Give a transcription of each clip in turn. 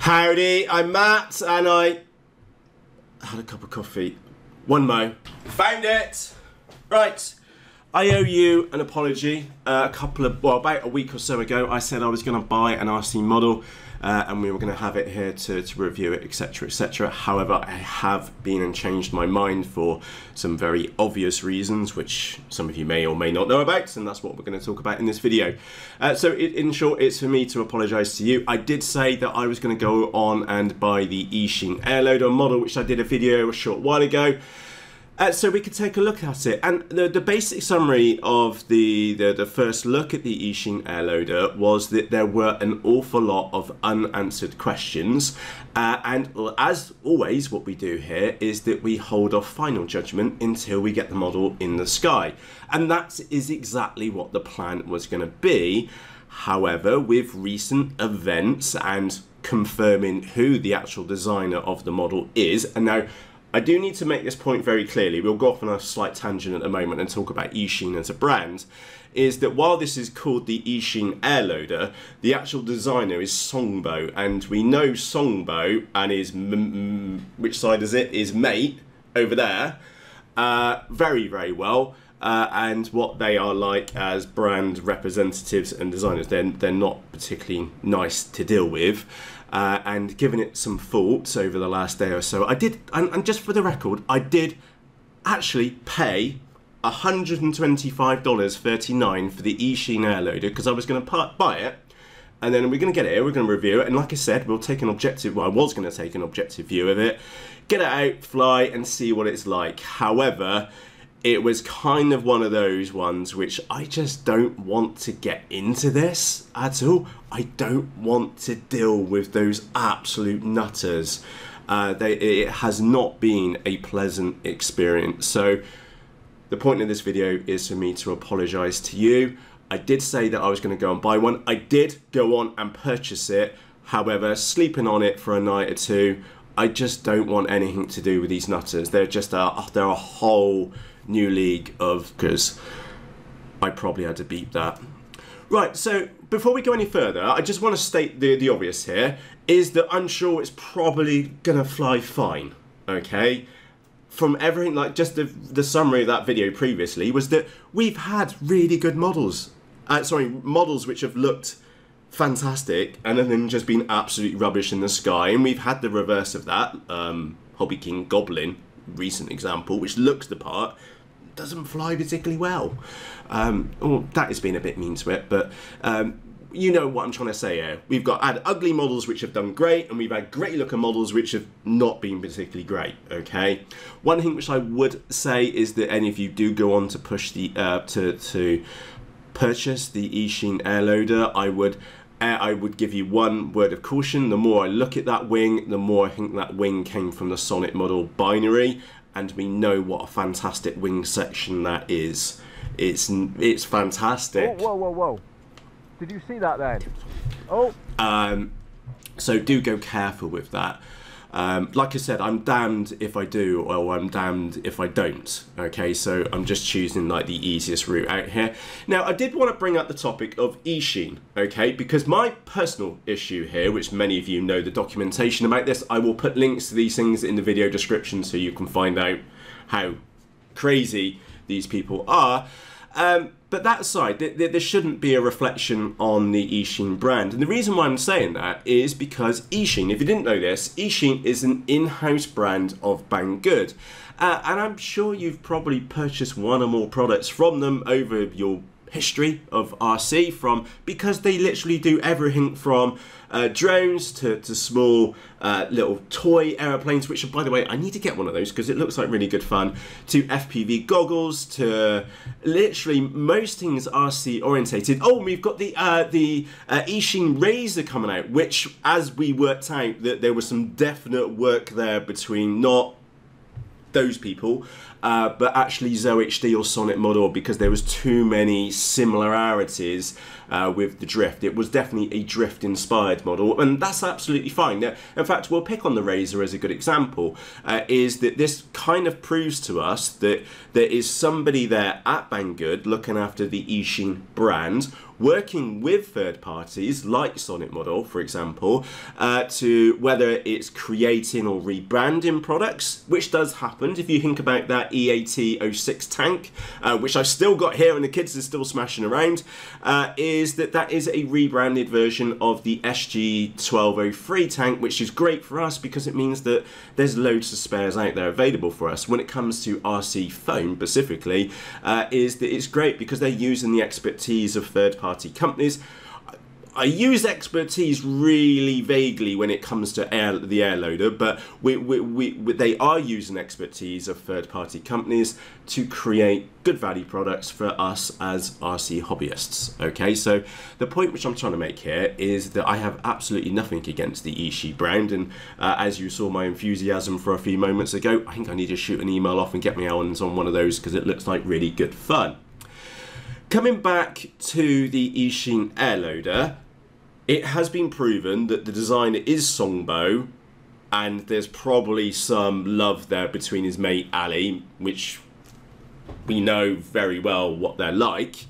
Howdy, I'm Matt, and I had a cup of coffee. One mo. Found it! Right, I owe you an apology. About a week or so ago, I said I was going to buy an RC model, and we were going to have it here to review it, etc, etc. However, I have been and changed my mind for some very obvious reasons, which some of you may or may not know about, and that's what we're going to talk about in this video. In short, it's for me to apologise to you. I did say that I was going to go on and buy the Eachine Airloader model, which I did a video a short while ago. So we could take a look at it, and the basic summary of the first look at the Eachine Airloader was that there were an awful lot of unanswered questions, and as always what we do here is that we hold off final judgment until we get the model in the sky, and that is exactly what the plan was going to be. However, with recent events and confirming who the actual designer of the model is, and now I do need to make this point very clearly, we'll go off on a slight tangent at the moment and talk about Eachine as a brand, is that while this is called the Eachine Airloader, the actual designer is Servo, and we know Servo and his, which side is it, his mate over there, very, very well, and what they are like as brand representatives and designers, they're not particularly nice to deal with. And given it some thoughts over the last day or so, I did, and just for the record, I did actually pay $125.39 for the Eachine Airloader because I was going to buy it, and then we're going to get it here, we're going to review it, and like I said, we'll take an objective, well, I was going to take an objective view of it, get it out, fly, and see what it's like. However, it was kind of one of those ones which I just don't want to get into this at all. I don't want to deal with those absolute nutters. It has not been a pleasant experience. So the point of this video is for me to apologise to you. I did say that I was going to go and buy one. I did go on and purchase it. However, sleeping on it for a night or two, I just don't want anything to do with these nutters. They're just they're a whole new league of, because I probably had to beep that. Right, so before we go any further, I just want to state the obvious here, is that I'm sure it's probably gonna fly fine, okay? From everything, like just the summary of that video previously was that we've had really good models. Models which have looked fantastic and then just been absolute rubbish in the sky, and we've had the reverse of that. Hobby King Goblin, recent example, which looks the part, doesn't fly particularly well. That has been a bit mean to it, but you know what I'm trying to say here. We've had ugly models which have done great, and we've had great looking models which have not been particularly great, okay? One thing which I would say is that any of you do go on to push the to purchase the Eachine Airloader, I would give you one word of caution. The more I look at that wing, the more I think that wing came from the Sonic model binary, and we know what a fantastic wing section that is. It's fantastic. Oh, whoa, whoa, whoa. Did you see that then? Oh. So do go careful with that. Like I said, I'm damned if I do, or I'm damned if I don't. Okay, so I'm just choosing like the easiest route out here. Now, I did want to bring up the topic of Eachine, okay, because my personal issue here, which many of you know the documentation about this, I will put links to these things in the video description so you can find out how crazy these people are. But that aside, there shouldn't be a reflection on the Eachine brand. And the reason why I'm saying that is because Eachine, if you didn't know this, Eachine is an in-house brand of Banggood. And I'm sure you've probably purchased one or more products from them over your history of RC, because they literally do everything from drones to small little toy aeroplanes, which, by the way, I need to get one of those because it looks like really good fun, to FPV goggles, to literally most things RC orientated. Oh, we've got the Eachine Razor coming out, which, as we worked out, that there was some definite work there between not those people, but actually ZoHD or Sonic model, because there was too many similarities with the drift. It was definitely a drift inspired model, and that's absolutely fine. Now, in fact, we'll pick on the Razor as a good example, is that this kind of proves to us that there is somebody there at Banggood looking after the Eachine brand, working with third parties like Sonic Model, for example, to whether it's creating or rebranding products, which does happen. If you think about that EAT-06 tank, which I've still got here and the kids are still smashing around, is that is a rebranded version of the SG-1203 tank, which is great for us because it means that there's loads of spares out there available for us. When it comes to RC foam specifically, is that it's great because they're using the expertise of third-party companies. I use expertise really vaguely when it comes to the Airloader, but they are using expertise of third-party companies to create good value products for us as RC hobbyists. Okay, so the point which I'm trying to make here is that I have absolutely nothing against the Eachine brand, and as you saw my enthusiasm for a few moments ago, I think I need to shoot an email off and get my hands on one of those because it looks like really good fun. Coming back to the Eachine Airloader, it has been proven that the designer is Songbo, and there's probably some love there between his mate Ali, which we know very well what they're like,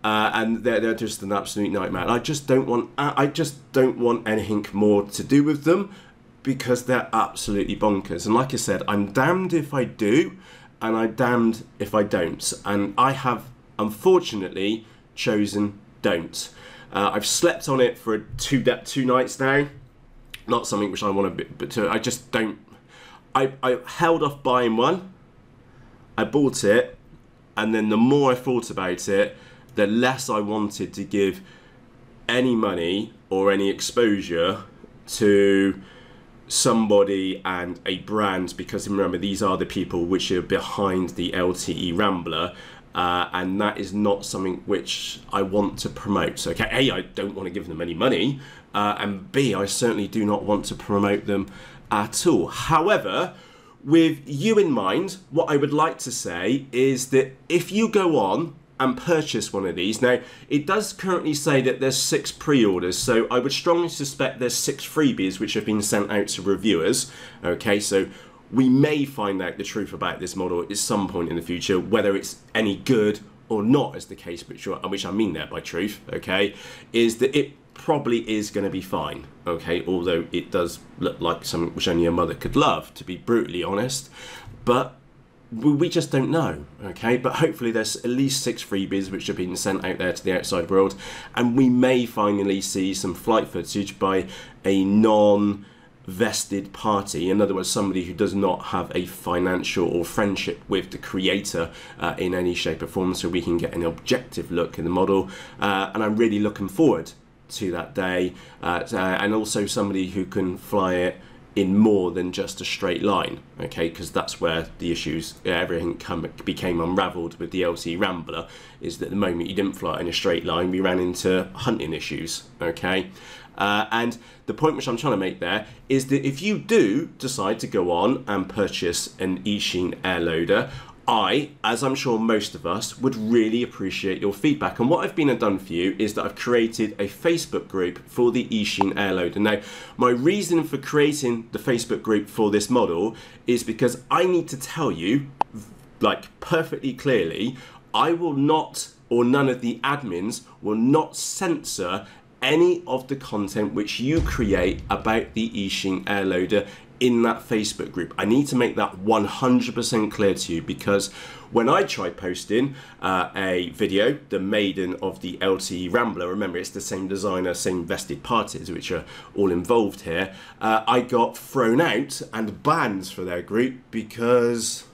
and they're just an absolute nightmare. I just don't want anything more to do with them because they're absolutely bonkers. And like I said, I'm damned if I do, and I'm damned if I don't. And I have unfortunately chosen don't. I've slept on it for two nights now. Not something which I want to, but I just don't. I held off buying one. I bought it, and then the more I thought about it, the less I wanted to give any money or any exposure to somebody and a brand, because remember, these are the people which are behind the LTE Rambler. And that is not something which I want to promote. So, okay, A, I don't want to give them any money, and B, I certainly do not want to promote them at all. However, with you in mind, what I would like to say is that if you go on and purchase one of these, now, it does currently say that there's 6 pre-orders, so I would strongly suspect there's 6 freebies which have been sent out to reviewers, okay, so we may find out the truth about this model at some point in the future, whether it's any good or not, as the case, which I mean there by truth, okay, is that it probably is going to be fine, okay, although it does look like something which only a mother could love, to be brutally honest, but we just don't know, okay, but hopefully there's at least 6 freebies which have been sent out there to the outside world, and we may finally see some flight footage by a non-vested party, in other words, somebody who does not have a financial or friendship with the creator in any shape or form, so we can get an objective look at the model, and I'm really looking forward to that day, and also somebody who can fly it in more than just a straight line, okay, because that's where the issues, everything became unraveled with the LTE Rambler, is that the moment you didn't fly it in a straight line, we ran into hunting issues, okay. And the point which I'm trying to make there is that if you do decide to go on and purchase an Eachine Airloader, I, as I'm sure most of us, would really appreciate your feedback. And what I've been and done for you is that I've created a Facebook group for the Eachine Airloader. Now, my reason for creating the Facebook group for this model is because I need to tell you, like perfectly clearly, I will not, or none of the admins will not censor any of the content which you create about the Eachine Airloader in that Facebook group. I need to make that 100% clear to you, because when I tried posting a video, the maiden of the LTE Rambler, remember it's the same designer, same vested parties which are all involved here, I got thrown out and banned for their group because,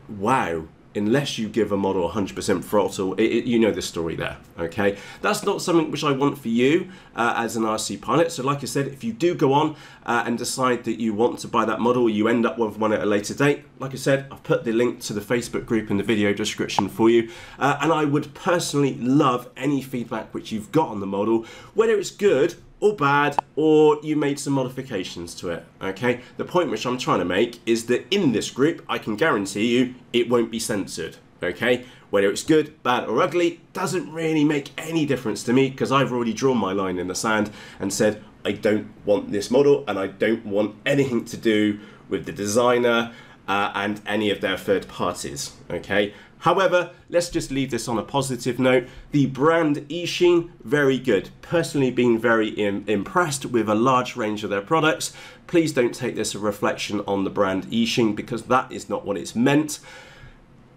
wow, unless you give a model 100% throttle, you know the story there, okay? That's not something which I want for you as an RC pilot. So like I said, if you do go on and decide that you want to buy that model, you end up with one at a later date, like I said, I've put the link to the Facebook group in the video description for you. And I would personally love any feedback which you've got on the model, whether it's good or bad, or you made some modifications to it, okay? The point which I'm trying to make is that in this group, I can guarantee you it won't be censored, okay? Whether it's good, bad, or ugly doesn't really make any difference to me, because I've already drawn my line in the sand and said, I don't want this model, and I don't want anything to do with the designer and any of their third parties, okay? However, let's just leave this on a positive note. The brand Eachine, very good. Personally been very impressed with a large range of their products. Please don't take this a reflection on the brand Eachine, because that is not what it's meant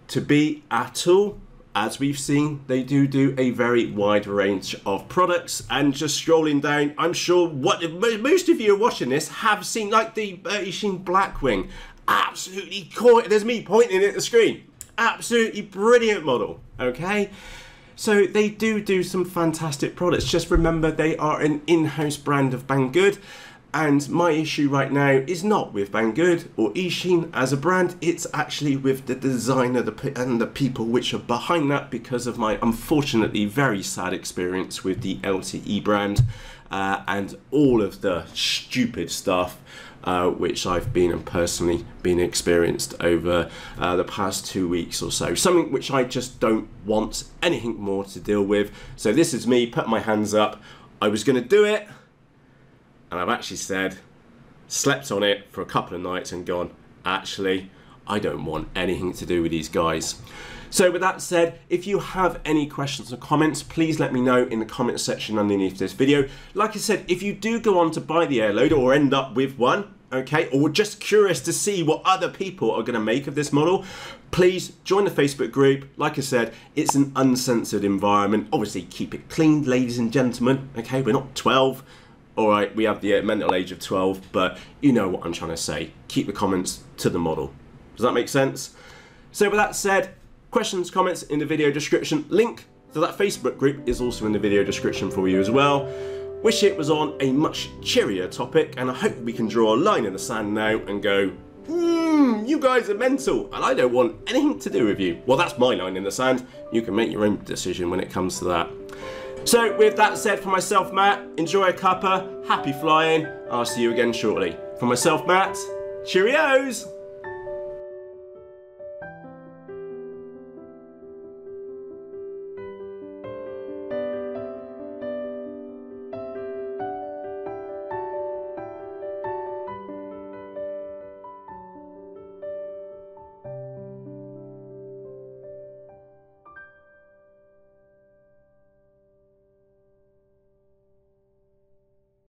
to be at all. As we've seen, they do a very wide range of products. And just scrolling down, I'm sure most of you are watching this have seen, like the Eachine Blackwing. Absolutely cool. There's me pointing at the screen. Absolutely brilliant model, okay? So they do some fantastic products. Just remember, they are an in-house brand of Banggood, and my issue right now is not with Banggood or Eachine as a brand, it's actually with the designer and the people which are behind that, because of my unfortunately very sad experience with the LTE brand and all of the stupid stuff which I've personally been experienced over the past 2 weeks or so. Something which I just don't want anything more to deal with. So this is me putting my hands up. I was going to do it, and I've actually slept on it for a couple of nights and gone, actually, I don't want anything to do with these guys. So with that said, if you have any questions or comments, please let me know in the comment section underneath this video. Like I said, if you do go on to buy the Airloader or end up with one, okay, or just curious to see what other people are going to make of this model, please join the Facebook group. Like I said, it's an uncensored environment. Obviously, keep it clean, ladies and gentlemen, okay? We're not 12. All right, we have the mental age of 12, but you know what I'm trying to say. Keep the comments to the model. Does that make sense? So with that said, questions, comments in the video description. Link to that Facebook group is also in the video description for you as well. Wish it was on a much cheerier topic, and I hope we can draw a line in the sand now and go, you guys are mental, and I don't want anything to do with you. Well, that's my line in the sand. You can make your own decision when it comes to that. So with that said, for myself, Matt, enjoy a cuppa, happy flying. I'll see you again shortly. For myself, Matt, cheerios!